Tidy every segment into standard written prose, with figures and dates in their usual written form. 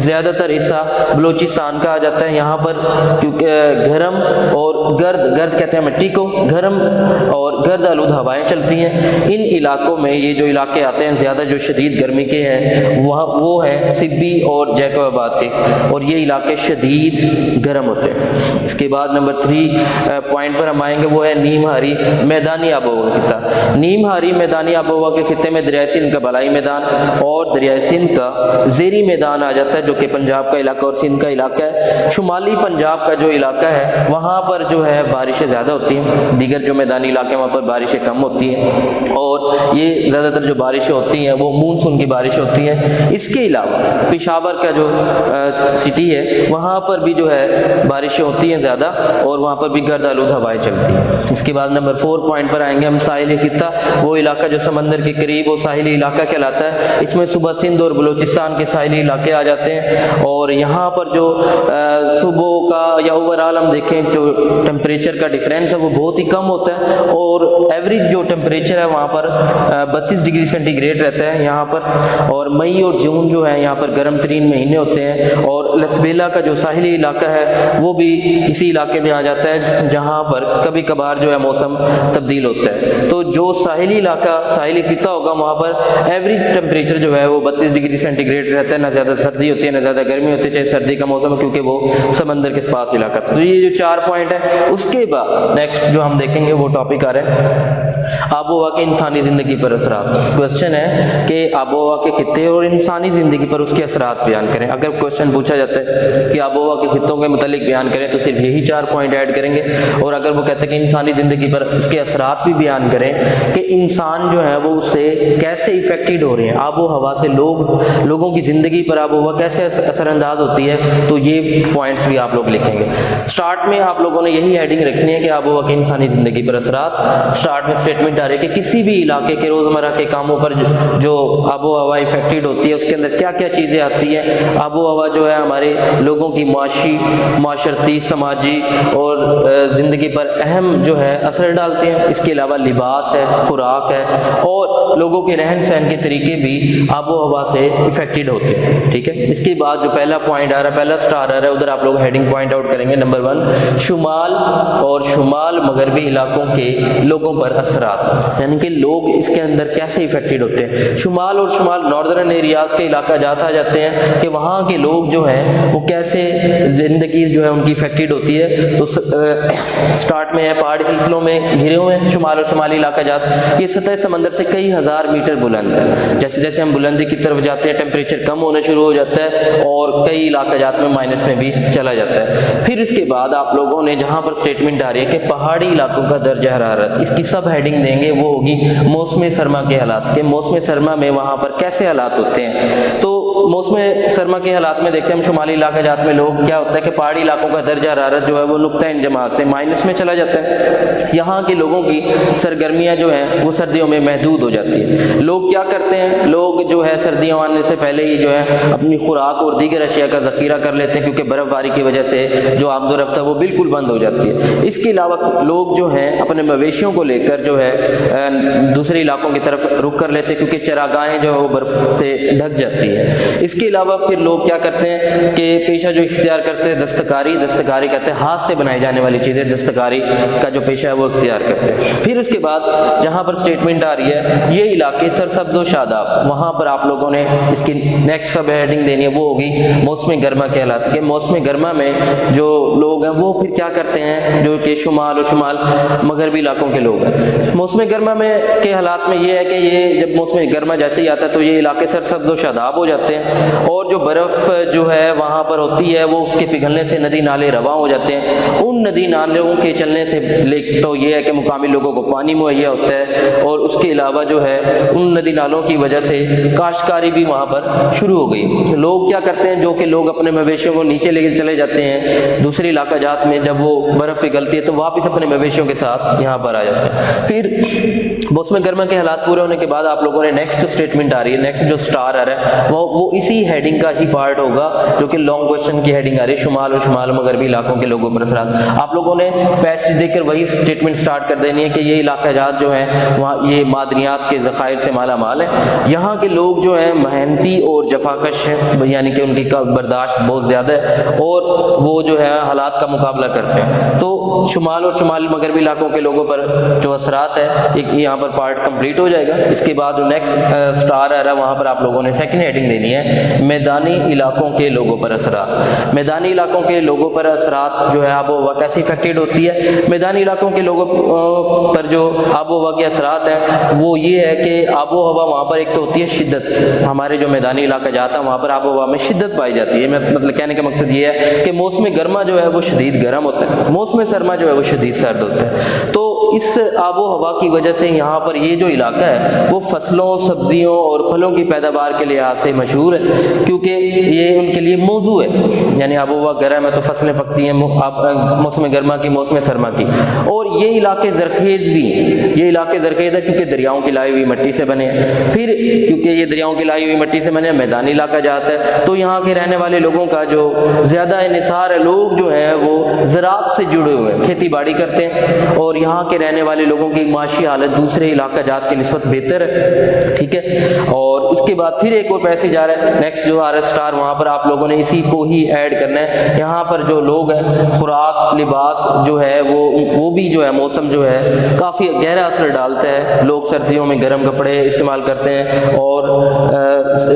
زیادہ تر حصہ بلوچستان کا آ جاتا ہے. یہاں پر کیونکہ گرم اور گرد کہتے ہیں مٹی کو، گرم اور گرد آلود ہوائیں چلتی ہیں. ان علاقوں میں یہ جو علاقے آتے ہیں زیادہ جو شدید گرمی کے ہیں وہ ہیں سبی اور جیکب آباد کے، اور یہ علاقے شدید گرم ہوتے ہیں. اس کے بعد نمبر 3 پوائنٹ پر ہم آئیں گے، وہ ہے نیم ہاری میدانی آب و ہوا خطہ. نیم ہاری میدانی آب و ہوا کے خطے میں دریائے سندھ کا بالائی میدان اور دریائے سندھ کا زیری میدان آ جاتا ہے، جو کہ پنجاب کا علاقہ اور سندھ کا علاقہ ہے. شمالی پنجاب کا جو علاقہ ہے وہاں پر جو ہے بارشیں زیادہ ہوتی ہیں، دیگر جو میدانی علاقے ہیں وہاں پر بارشیں کم ہوتی ہیں، اور یہ زیادہ تر جو بارشیں ہوتی ہیں وہ مونسون کی بارشیں ہوتی ہیں. اس کے علاوہ پشاور کا جو سٹی ہے وہاں پر بھی جو ہے بارشیں ہوتی ہیں زیادہ، اور وہاں پر بھی گرد آلود ہوائیں چلتی ہیں. اس کے بعد نمبر 4 پوائنٹ پر آئیں گے ہم، ساحلی خطہ. وہ علاقہ جو سمندر کے قریب وہ ساحلی علاقہ کہلاتا ہے. اس میں صوبہ سندھ اور بلوچستان کے ساحلی علاقے آ جاتے ہیں، اور یہاں پر جو صوبوں کا یا اوورآل ہم دیکھیں جو ٹمپریچر کا ڈفرینس ہے وہ بہت ہی کم ہوتا ہے، اور ایوریج جو ٹمپریچر ہے وہاں پر 32 ڈگری سینٹی گریڈ رہتا ہے یہاں پر. اور مئی اور جون جو ہے یہاں پر گرم ترین مہینے ہوتے ہیں. اور لسبیلا کا جو ساحلی علاقہ ہے وہ بھی اسی علاقے میں آ جاتا ہے، جہاں پر کبھی کبھار جو ہے موسم تبدیل ہوتا ہے. تو جو ساحلی علاقہ ساحلی خطہ ہوگا وہاں پر ایوریج ٹمپریچر جو ہے وہ 32 ڈگری سینٹی گریڈ رہتا ہے، نہ زیادہ سردی ہوتی ہے نہ زیادہ گرمی ہوتی ہے، چاہے سردی کا موسم ہے کیونکہ وہ سمندر کے پاس علاقہ تھا. تو یہ جو 4 پوائنٹ ہے. اس کے بعد نیکسٹ جو ہم دیکھیں گے وہ ٹاپک آ رہا ہے آب و ہوا کے انسانی زندگی پر اثرات. کوشچن ہے کہ آب و ہوا کے خطے اور انسانی زندگی پر اس کے اثرات بیان کریں. اگر کوشچن پوچھا جاتا ہے کہ آب و ہوا کے خطوں کے متعلق بیان کریں تو صرف یہی 4 پوائنٹ ایڈ کریں گے، اور اگر وہ کہتے ہیں کہ انسانی زندگی پر اس کے اثرات بھی بیان کریں کہ انسان جو ہے وہ اس سے کیسے افیکٹڈ ہو رہے ہیں، آب و ہوا سے لوگوں کی زندگی پر آب و ہوا کیسے اثر انداز ہوتی ہے، تو یہ پوائنٹس بھی آپ لوگ لکھیں گے. سٹارٹ میں آپ لوگوں نے یہی ہیڈنگ رکھنی ہے کہ آب و ہوا کی انسانی زندگی پر اثرات. سٹارٹ میں اسٹیٹمنٹ آ رہی ہے کہ کسی بھی علاقے کے روزمرہ کے کاموں پر جو آب و ہوا افیکٹڈ ہوتی ہے اس کے اندر کیا کیا چیزیں آتی ہیں. آب و ہوا جو ہے ہمارے لوگوں کی معاشی، معاشرتی، سماجی اور زندگی پر اہم جو ہے اثر ڈالتے ہیں. اس کے علاوہ لباس ہے، خوراک ہے، اور لوگوں کے رہن سہن کے طریقے بھی آب و ہوا سے افیکٹڈ ہوتے ہیں. ٹھیک ہے. اس کے بعد جو پہلا پوائنٹ آ رہا ہے، پہلا سٹار آ رہا ہے، ادھر آپ لوگ ہیڈنگ پوائنٹ آؤٹ کریں گے. نمبر 1 شمال اور شمال مغربی علاقوں کے لوگوں پر اثرات، یعنی کہ لوگ اس کے اندر کیسے افیکٹڈ ہوتے ہیں. شمال اور شمال ناردرن ایریاز کے علاقہ جات آ جاتے ہیں کہ وہاں کے لوگ جو ہیں وہ کیسے زندگی جو ہے ان کی افیکٹڈ ہوتی ہے. تو سٹارٹ میں ہے پہاڑی سلسلوں میں گھرے ہوئے ہیں شمال اور شمالی علاقہ جات. یہ سطح سمندر سے کئی ہزار میٹر بلند ہے. جیسے جیسے ہم بلندی کی طرف جاتے ہیں ٹیمپریچر کم ہونا شروع ہو جاتا ہے اور کئی علاقہ جات میں مائنس میں بھی چلا جاتا ہے. پھر اس کے بعد آپ لوگوں نے جہاں پر اسٹیٹمنٹ آ رہی ہے کہ پہاڑی علاقوں کا درجہ حرارت، اس کی سب ہیڈنگ دیں گے، وہ ہوگی موسم سرما کے حالات، کہ موسم سرما میں وہاں پر کیسے حالات ہوتے ہیں. تو موسم سرما کے حالات میں دیکھتے ہیں ہم شمالی علاقہ جات میں لوگ کیا ہوتا ہے کہ پہاڑی علاقوں کا درجہ حرارت جو ہے وہ نقطہ انجماع سے مائنس میں چلا جاتا ہے. یہاں کے لوگوں کی سرگرمیاں جو ہیں وہ سردیوں میں محدود ہو جاتی ہیں. لوگ کیا کرتے ہیں، لوگ جو ہے سردیاں آنے سے پہلے ہی جو ہے اپنی خوراک اور دیگر اشیاء کا ذخیرہ کر لیتے ہیں، کیونکہ برف باری کی وجہ سے جو آمد و رفت ہے وہ بالکل بند ہو جاتی ہے. اس کے علاوہ لوگ جو ہیں اپنے مویشیوں کو لے کر جو ہے دوسرے علاقوں کی طرف رخ کر لیتے ہیں، کیونکہ چراگاہیں جو ہے وہ برف سے ڈھک جاتی ہیں. اس کے علاوہ پھر لوگ کیا کرتے ہیں کہ پیشہ جو اختیار کرتے ہیں دستکاری کہتے ہیں ہاتھ سے بنائی جانے والی چیزیں، دستکاری کا جو پیشہ ہے وہ اختیار کرتے ہیں. پھر اس کے بعد جہاں پر اسٹیٹمنٹ آ رہی ہے یہ علاقے سرسبز و شاداب، وہاں پر آپ لوگوں نے اس کی نیکسٹ سب ہیڈنگ دینی ہے، وہ ہوگی موسم گرما کہلاتی ہے. کہ موسم گرما میں جو لوگ ہیں وہ پھر کیا کرتے ہیں، جو کہ شمال اور شمال مغربی علاقوں کے لوگ ہیں. موسم گرما میں کے حالات میں یہ ہے کہ یہ جب موسم گرما جیسے ہی آتا ہے تو یہ علاقے سرسبز و شاداب ہو جاتے ہیں، اور جو برف جو ہے وہاں پر ہوتی ہے وہ اس کے پگھلنے سے ندی نالے رواں ہو جاتے ہیں. ان ندی نالوں کے چلنے سے تو یہ ہے کہ مقامی لوگوں کو پانی مہیا ہوتا ہے، اور اس کے علاوہ جو ہے ان ندی نالوں کی وجہ سے کاشتکاری بھی وہاں پر شروع ہو گئی. لوگ کیا کرتے ہیں، جو کہ لوگ اپنے مویشیوں کو نیچے لے کے چلے جاتے ہیں دوسرے علاقہ علاقہ جات میں جب وہ برف پگھلتی ہے تو واپس اپنے مویشیوں کے ساتھ یہاں پر آ جاتے ہیں۔ پھر موسم گرما کے حالات پورے ہونے کے بعد آپ لوگوں نے نیکسٹ اسٹیٹمنٹ آ رہی ہے، نیکسٹ جو سٹار آ رہا ہے وہ اسی ہیڈنگ کا ہی پارٹ ہوگا جو کہ لانگ کویشچن کی ہیڈنگ آ رہی ہے، شمال اور شمال مغربی علاقوں کے لوگوں پر اثرات۔ آپ لوگوں نے پیسج دیکھ کر وہی اسٹیٹمنٹ سٹارٹ کر دینی ہے کہ یہ علاقہ جات جو ہیں وہاں یہ معدنیات کے ذخائر سے مالا مال ہے، یہاں کے لوگ جو ہیں محنتی اور جفاکش ہیں، یعنی کہ ان کی برداشت بہت زیادہ ہے اور وہ جو ہے حالات کا مقابلہ کرتے ہیں۔ تو شمال اور شمال مغربی علاقوں کے لوگوں پر جو اثرات ہے ایک یہاں پر پارٹ کمپلیٹ ہو جائے گا۔ اس کے بعد نیکسٹ سٹار آ رہا ہے وہاں پر آپ لوگوں نے سیکنڈ ہیڈنگ دینی ہے، میدانی علاقوں کے لوگوں پر اثرات۔ میدانی علاقوں کے لوگوں پر اثرات جو ہے آب و ہوا کیسے افیکٹڈ ہوتی ہے؟ میدانی علاقوں کے لوگوں پر جو آب و ہوا کے اثرات ہیں وہ یہ ہے کہ آب و ہوا وہاں پر ایک تو ہوتی ہے شدت، ہمارے جو میدانی علاقہ جاتا ہے وہاں پر آب و ہوا میں شدت پائی جاتی ہے، مطلب کہنے کا مقصد یہ ہے کہ موسم گرما جو ہے وہ شدید گرم ہوتا ہے، موسم سرما جو ہے وہ شدید سرد ہوتا ہے۔ تو اس آب و ہوا کی وجہ سے یہاں پر یہ جو علاقہ ہے وہ فصلوں، سبزیوں اور پھلوں کی پیداوار کے لحاظ سے مشہور ہے، کیونکہ یہ ان کے لیے موضوع ہے، یعنی آب و ہوا گرم ہے تو فصلیں پکتی ہیں موسم گرما کی، موسم سرما کی۔ اور یہ علاقے زرخیز بھی ہیں، یہ علاقے زرخیز ہے کیونکہ دریاؤں کی لائی ہوئی مٹی سے بنے ہیں، پھر کیونکہ یہ دریاؤں کی لائی ہوئی مٹی سے بنے ہیں، میدانی علاقہ جاتا ہے تو یہاں کے رہنے والے لوگوں کا جو زیادہ انحصار ہے، لوگ جو ہیں وہ زراعت سے جڑے ہوئے ہیں، کھیتی باڑی کرتے ہیں، اور یہاں کے رہنے والے لوگوں کی معاشی حالت دوسرے علاقہ جات کی نسبت بہتر ہے، ٹھیک ہے۔ اور اس کے بعد پھر ایک اور پیسج آ رہا ہے نیکسٹ جو آر ایس اسٹار، وہاں پر آپ لوگوں نے اسی کو ہی ایڈ کرنا ہے۔ یہاں پر جو لوگ ہیں خوراک، لباس جو ہے وہ بھی جو ہے موسم جو ہے کافی گہرا اثر ڈالتا ہے، لوگ سردیوں میں گرم کپڑے استعمال کرتے ہیں اور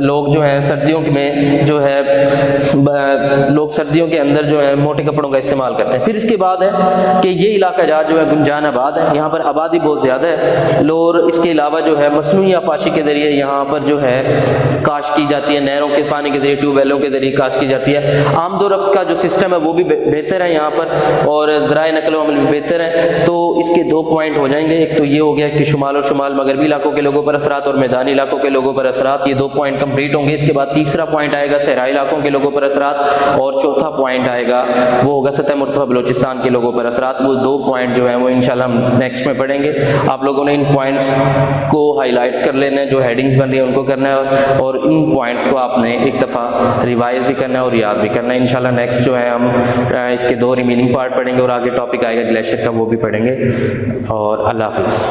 لوگ جو ہیں سردیوں میں جو ہے لوگ سردیوں کے اندر جو ہے موٹے کپڑوں کا استعمال کرتے ہیں۔ پھر اس کے بعد ہے کہ یہ علاقہ جات جو ہے گنجان آباد ہے، یہاں پر آبادی بہت زیادہ ہے، اور اس کے علاوہ جو ہے مصنوعی آبپاشی کے ذریعے یہاں پر جو ہے کاشت کی جاتی ہے، نہروں کے پانی کے ذریعے، ٹیوب ویلوں کے ذریعے کاشت کی جاتی ہے۔ آمد و رفت کا جو سسٹم ہے وہ بھی بہتر ہے یہاں پر، اور ذرائع نقل و حمل بھی بہتر ہیں۔ تو اس کے دو پوائنٹ ہو جائیں گے، ایک تو یہ ہو گیا کہ شمال اور شمال مغربی علاقوں کے لوگوں پر اثرات اور میدانی علاقوں کے لوگوں پر اثرات، یہ دو پوائنٹ کمپلیٹ ہوں گے۔ اس کے بعد تیسرا پوائنٹ آئے گا صحرائی علاقوں کے لوگوں پر اثرات، اور چوتھا پوائنٹ آئے گا وہ ہوگا سطح مرتفع بلوچستان کے لوگوں پر اثرات۔ وہ دو پوائنٹ جو ہیں وہ انشاءاللہ ہم نیکسٹ میں پڑھیں گے۔ آپ لوگوں نے ان پوائنٹس کو ہائی لائٹس کر لینا ہے، جو ہیڈنگز بن رہی ہیں ان کو کرنا ہے، اور ان پوائنٹس کو آپ نے ایک دفعہ ریوائز بھی کرنا ہے اور یاد بھی کرنا ہے۔ انشاءاللہ نیکسٹ جو ہے ہم اس کے دو ریمیننگ پارٹ پڑھیں گے، اور آگے ٹاپک آئے گا گلیشیئر کا، وہ بھی پڑھیں گے۔ اور اللہ حافظ۔